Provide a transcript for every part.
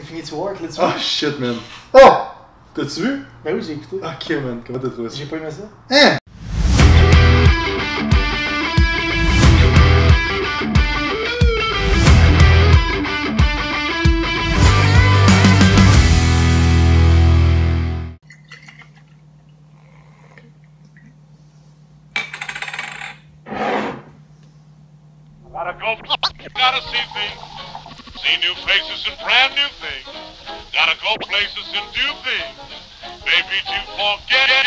Infinity War, là-dessus. Oh shit, man. Oh! T'as-tu vu? Ben oui, j'ai écouté. Ok, man. Comment t'as trouvé ça? J'ai pas aimé ça. Hein? Gotta go, gotta see things, see new faces and brand new things. Gotta go places and do things, maybe to forget it.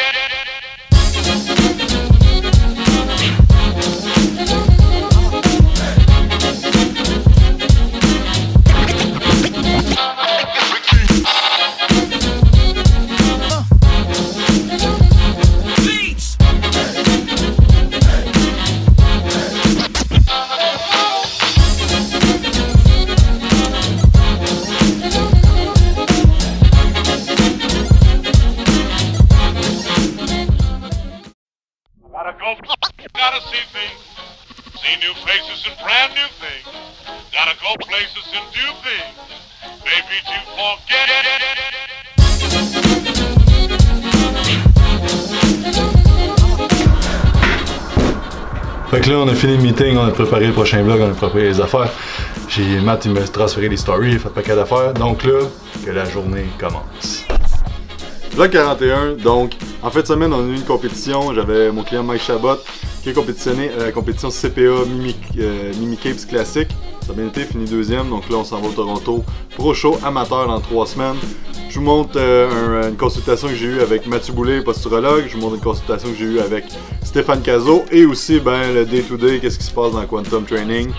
Gotta see things, see new faces and brand new things. Gotta go places and do things, maybe to forget it. Fait que là, on a fini le meeting, on a préparé le prochain vlog, on a préparé les affaires. Matt, il m'a transféré les stories, il a fait pas qu'à d'affaires. Donc là, que la journée commence. Vlog 41, donc en fin de semaine, on a eu une compétition. J'avais mon client Mike Chabot qui a compétitionné à la compétition CPA Mimi Capes classique. Ça a bien été, fini deuxième. Donc là, on s'en va au Toronto Pro Show amateur dans 3 semaines. Je vous montre une consultation que j'ai eue avec Mathieu Boulay, posturologue. Je vous montre une consultation que j'ai eue avec Stéphane Cazot. Et aussi le day-to-day, qu'est-ce qui se passe dans le Quantum Training.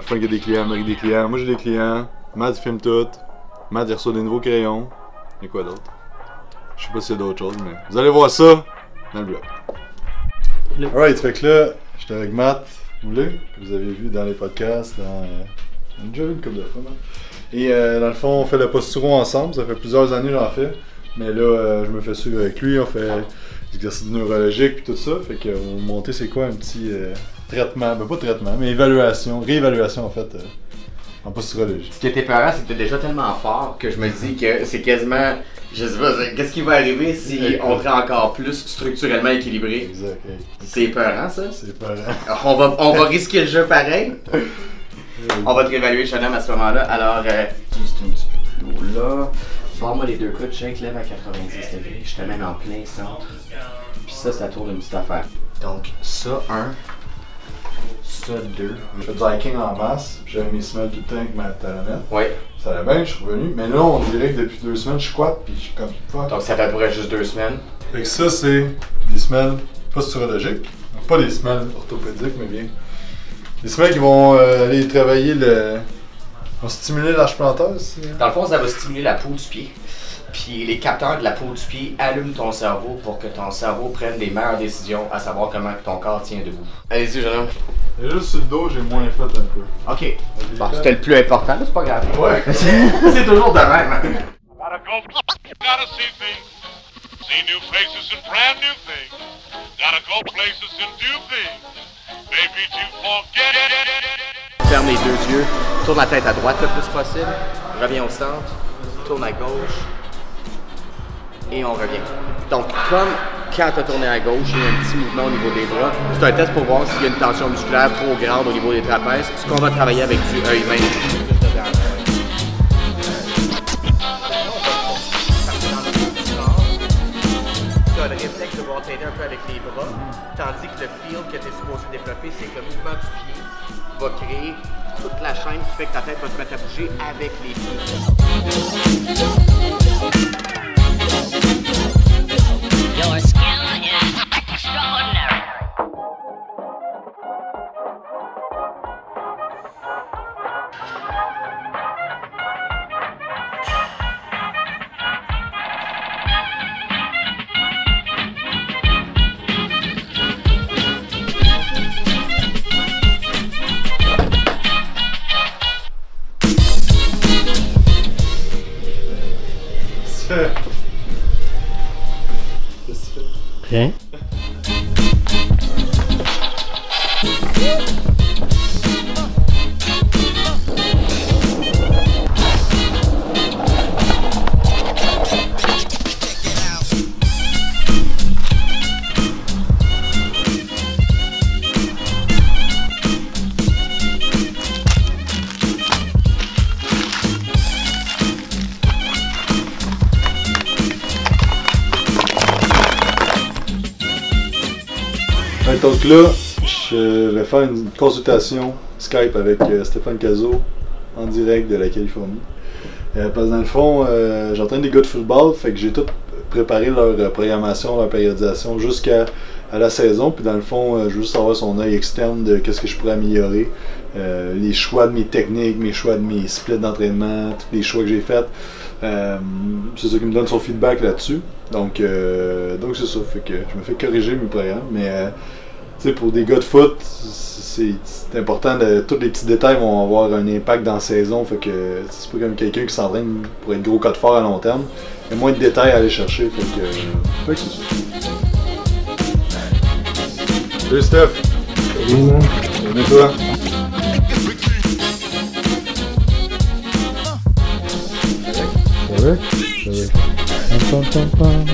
Frank a des clients, Marie des clients, moi j'ai des clients. Matt filme tout. Matt il reçoit des nouveaux crayons. Et quoi d'autre? Je sais pas s'il y a d'autres choses, mais vous allez voir ça dans le vlog. Alright, fait que là, j'étais avec Matt Boulay, que vous avez vu dans les podcasts, on a déjà vu une couple de fois, Matt. Et dans le fond, on fait le posturo ensemble, ça fait plusieurs années que j'en fais. Mais là, je me fais suivre avec lui, on fait des exercices neurologiques et tout ça. Fait qu'on va monter c'est quoi un petit traitement, ben pas traitement, mais réévaluation en fait. En posturologie. Ce qui était peurant, c'est que t'es déjà tellement fort que je me dis que c'est quasiment. Je sais pas, qu'est-ce qui va arriver si on serait encore plus structurellement équilibré? Exact. C'est peurant ça? C'est peurant. On va risquer le jeu pareil. On va te réévaluer, Shannon, à ce moment-là. Alors, juste un petit peu d'eau là. Barre-moi les deux coudes, shake, lève à 90 degrés. Je te mets en plein centre. Puis ça, ça tourne une petite affaire. Donc, ça, 1. Ça, 2. J'ai fait du hiking en masse, j'avais mes semelles tout le temps avec ma talonnette. Ouais. Ça allait bien, je suis revenu. Mais là, on dirait que depuis 2 semaines, je squatte, puis je suis comme fuck. Donc, ça fait pour juste 2 semaines. Fait que ça, c'est des semelles posturologiques. Donc, pas des semelles orthopédiques, mais bien. Des semelles qui vont aller travailler vont stimuler l'arche plantaire aussi. Hein? Dans le fond, ça va stimuler la peau du pied. Puis les capteurs de la peau du pied allument ton cerveau pour que ton cerveau prenne des meilleures décisions, à savoir comment ton corps tient debout. Allez-y, jeune homme. Et juste sur le dos, j'ai moins fait un peu. Ok. Bon, c'était le plus important, c'est pas grave. Ouais. C'est toujours de même. Gotta go, gotta see things, see new faces and brand new things. Gotta go places and do things, maybe to forget it. Ferme les 2 yeux, tourne la tête à droite le plus possible, reviens au centre, tourne à gauche et on revient. Donc, comme quand tu as tourné à gauche, il y a un petit mouvement au niveau des bras. C'est un test pour voir s'il y a une tension musculaire trop grande au niveau des trapèzes. Ce qu'on va travailler avec du œil main. Tu as le réflexe de voir t'aider un peu avec les bras, tandis que le feel que tu es supposé développer, c'est que le mouvement du pied va créer toute la chaîne qui fait que ta tête va se mettre à bouger avec les pieds. Your skill is extraordinary. Rien. Fait donc là, je vais faire une consultation Skype avec Stéphane Cazot en direct de la Californie. Parce que dans le fond, j'entraîne des gars de football, fait que j'ai tout préparé leur programmation, leur périodisation jusqu'à la saison. Puis dans le fond, je veux juste avoir son œil externe de qu'est-ce que je pourrais améliorer. Les choix de mes techniques, mes choix de mes splits d'entraînement, tous les choix que j'ai faits. C'est ça qui me donne son feedback là-dessus. Donc c'est ça, fait que je me fais corriger mes programmes. Mais tu sais, pour des gars de foot, c'est important, tous les petits détails vont avoir un impact dans la saison. Fait que c'est pas comme quelqu'un qui s'entraîne pour être gros cas de fort à long terme. Il y a moins de détails à aller chercher. Fait que c'est ça. Salut Steph! Salut, man. Salut toi! Ça va? Pam, pam, pam.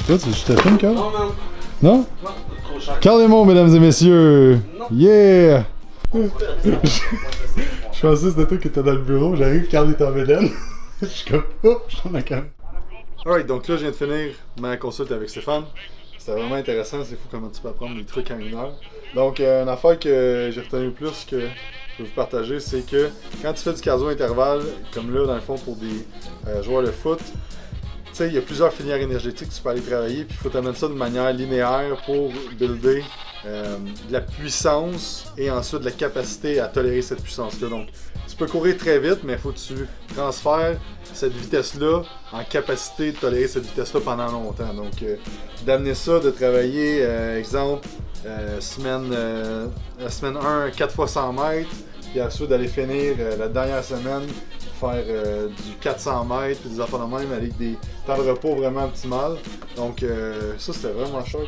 Toi, tu te filmes, Carl? Non, man. Non? Non, trop cher. Carl et moi, mesdames et messieurs! Non. Yeah! Je pensais que c'était toi qui étais dans le bureau, j'arrive, Carl est en bédaine. Je suis comme, oh, je suis dans la cam. Alright, donc là, je viens de finir ma consulte avec Stéphane. C'était vraiment intéressant, c'est fou comment tu peux apprendre des trucs en 1 heure. Donc, une affaire que j'ai retenu le plus que je vais vous partager, c'est que quand tu fais du cardio intervalle, comme là, dans le fond, pour des joueurs de foot, tu sais, il y a plusieurs filières énergétiques que tu peux aller travailler, puis il faut t'amener ça de manière linéaire pour builder de la puissance et ensuite de la capacité à tolérer cette puissance-là. Donc, tu peux courir très vite, mais il faut que tu transfères cette vitesse-là en capacité de tolérer cette vitesse-là pendant longtemps. Donc, d'amener ça, de travailler, exemple, semaine 1, 4 fois 100 mètres, puis ensuite d'aller finir la dernière semaine, faire du 400 mètres, puis des affaires de même avec des temps de repos vraiment optimales. Donc, ça, c'était vraiment chouette.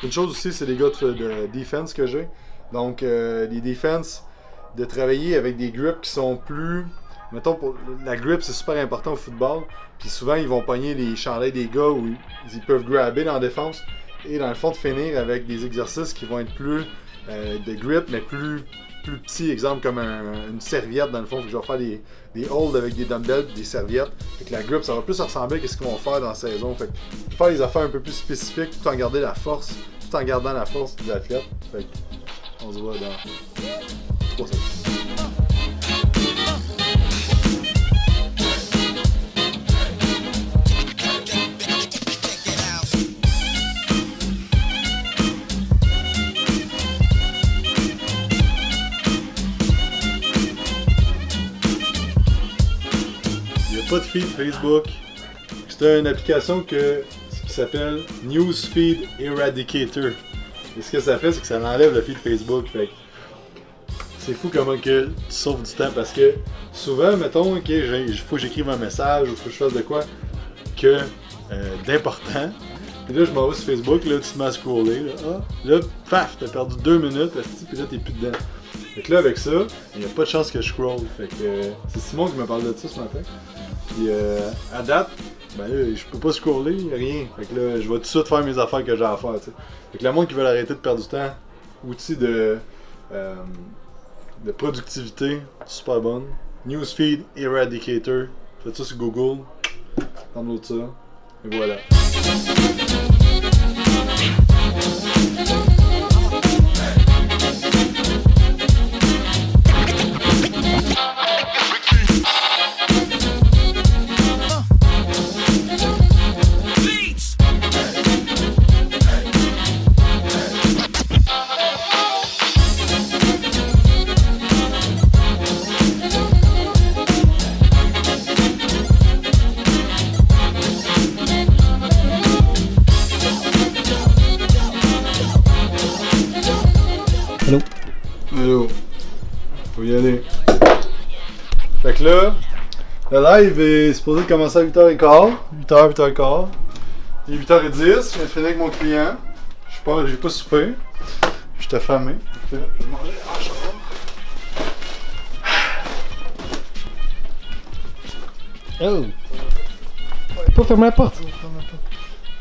Une chose aussi, c'est les gars de defense que j'ai. Donc, les defense, de travailler avec des grips qui sont plus... Mettons, pour la grip, c'est super important au football. Puis souvent, ils vont pogner les chandails des gars où ils peuvent grabber dans la défense. Et dans le fond, de finir avec des exercices qui vont être plus de grip, mais plus petits. Exemple, comme une serviette, dans le fond. Je vais faire des holds avec des dumbbells, des serviettes. Fait que la grip, ça va plus ressembler à ce qu'ils vont faire dans la saison. Fait que faire des affaires un peu plus spécifiques tout en gardant la force, tout en gardant la force de l'athlète. Fait que on se voit dans 3 secondes. Pas de feed Facebook. C'est une application qui s'appelle Newsfeed Eradicator. Et ce que ça fait, c'est que ça enlève le feed Facebook. Fait c'est fou comment que tu sauves du temps parce que souvent, mettons, ok, il faut que j'écrive un message ou faut que je fasse de quoi que d'important. Et là, je m'en vais sur Facebook, là, tu te mets à scroller. Là, paf, t'as perdu 2 minutes, puis là, t'es plus dedans. Fait que là, avec ça, il n'y a pas de chance que je scroll. Fait que c'est Simon qui me parle de ça ce matin. Puis à date, ben là, je peux pas scroller, rien. Fait que là, je vais tout de suite faire mes affaires que j'ai à faire, tu sais. Fait que le monde qui veut arrêter de perdre du temps, outil de productivité, super bonne. Newsfeed Eradicator. Faites ça sur Google, download ça, et voilà. Allô? Allô? Faut y aller. Fait que là, le live est supposé commencer à 8h15. 8h, 8h15. Il est 8h10, je viens de finir avec mon client. J'ai pas soupé. J'étais affamé. Je vais manger en chambre. Oh! Pas fermer la porte!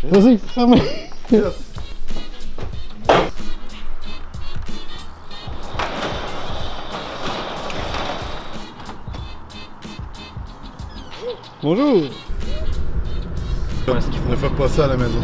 Vas-y, ferme! Bonjour. Ne faites pas ça à la maison.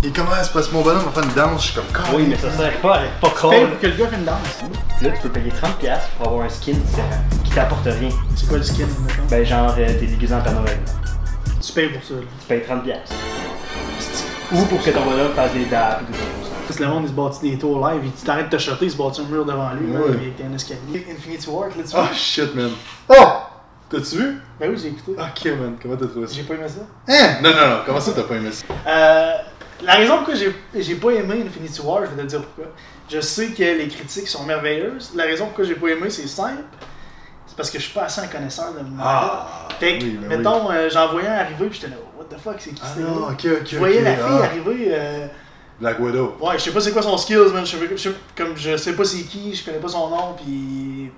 Et comment se passe mon bonhomme en faire une danse? Je suis comme Oui, mais ça sert pas à être pas Tu payes pour que le gars fait une danse. Là, tu peux payer 30$ pour avoir un skin différent qui t'apporte rien. C'est quoi le skin, mettons? Ben, genre, t'es déguisé en Père Noël. Tu payes pour ça, là. Tu payes 30$. Ou pour que ton bonhomme fasse des dates ou des choses comme ça. Parce que le monde, il se bâtit des tours live, tu t'arrêtes de te shotter, il se bâtit un mur devant lui, Ouais. avec un escalier. Infinity War, là, tu Oh vois? shit, man. Oh! T'as-tu vu? Ben oui, j'ai écouté. Ok, man. Comment t'as trouvé ça? J'ai pas aimé ça. Hein? Non, non, non. Comment ça t'as pas aimé ça? La raison pourquoi j'ai pas aimé Infinity War, je vais te dire pourquoi. Je sais que les critiques sont merveilleuses. La raison pourquoi j'ai pas aimé, c'est simple. C'est parce que je suis pas assez un connaisseur de mon Fait que, oui, ben mettons, j'en voyais un arriver, puis j'étais là, what the fuck, c'est qui Ah c'est? non, là? ok. Je voyais la fille arriver. Black Widow. Ouais, je sais pas c'est quoi son skills, man. Je sais pas c'est qui, je connais pas son nom, puis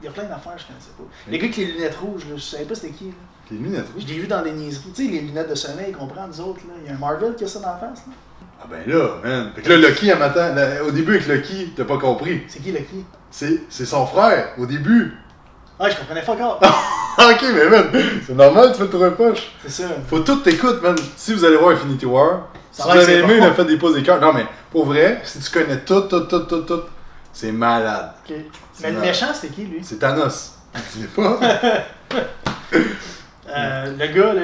il y a plein d'affaires que je connaissais pas. Les gars avec les lunettes rouges, là, je savais pas c'était qui. Là. Les lunettes Je rouges. l'ai vu dans des niaiseries. Tu sais, les lunettes de sommeil, comprend, nous autres, là. Il y a un Marvel qui a ça dans la face, là. Ah ben là, man. Fait que là, Lucky, à matin, au début avec Lucky, t'as pas compris. C'est qui, le qui? C'est son frère, au début. Ah, je comprenais pas encore. Ok, mais man, c'est normal, tu fais le tour de poche. C'est ça. Faut tout t'écouter, man. Si vous allez voir Infinity War, si Ça vous va, avez c'est aimé, bon. il a fait des pauses d'écart. Non, mais pour vrai, si tu connais tout, c'est malade. Ok. Mais le méchant, c'était qui, lui? C'est Thanos. Tu l'es pas? Le gars, là,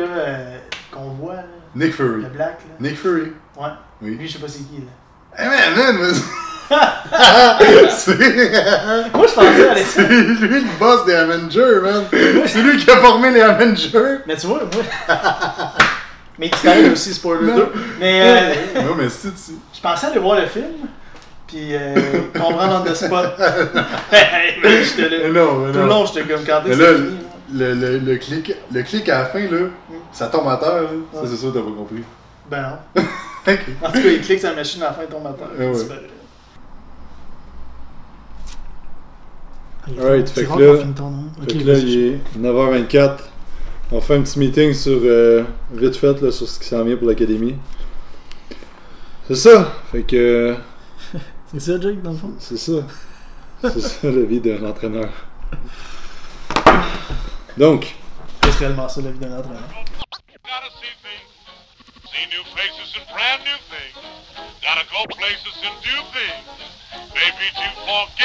qu'on voit, là. Nick Fury. Le black, là. Nick Fury. Ouais. Oui. Lui, je sais pas c'est qui, là. Eh man, c'est Moi, je pensais à c'est lui le boss des Avengers, man. C'est lui qui a formé les Avengers. Mais tu vois, moi. Mais il disparaît aussi, spoiler Non. 2. Mais Non, mais si tu... je pensais aller voir le film, puis comprendre on the spot. Mais j'étais là. Mais non, mais Tout le non. long, j'étais comme quand Mais est-ce là, que c'est fini, là? le clic à la fin, là, ça tombe à terre, là. Ça, c'est sûr que t'as pas compris. Ben non. Ok. En tout cas, il clique sur la machine à la fin, il tombe à terre. Ah ouais. Il disparaît. Alright, C'est fait que rare là- qu'on finit ton nom. Fait Ok, que là, vas-y. il est 9h24. On fait un petit meeting sur, vite fait, là, sur ce qui s'en vient pour l'académie. C'est ça. Fait que, C'est ça, Jake, dans le fond? c'est ça. C'est ça la vie d'un entraîneur. Donc, C'est réellement ça, la vie d'un entraîneur. Gotta see things, see new faces and brand new things. Gotta go places and do things. Maybe to forget.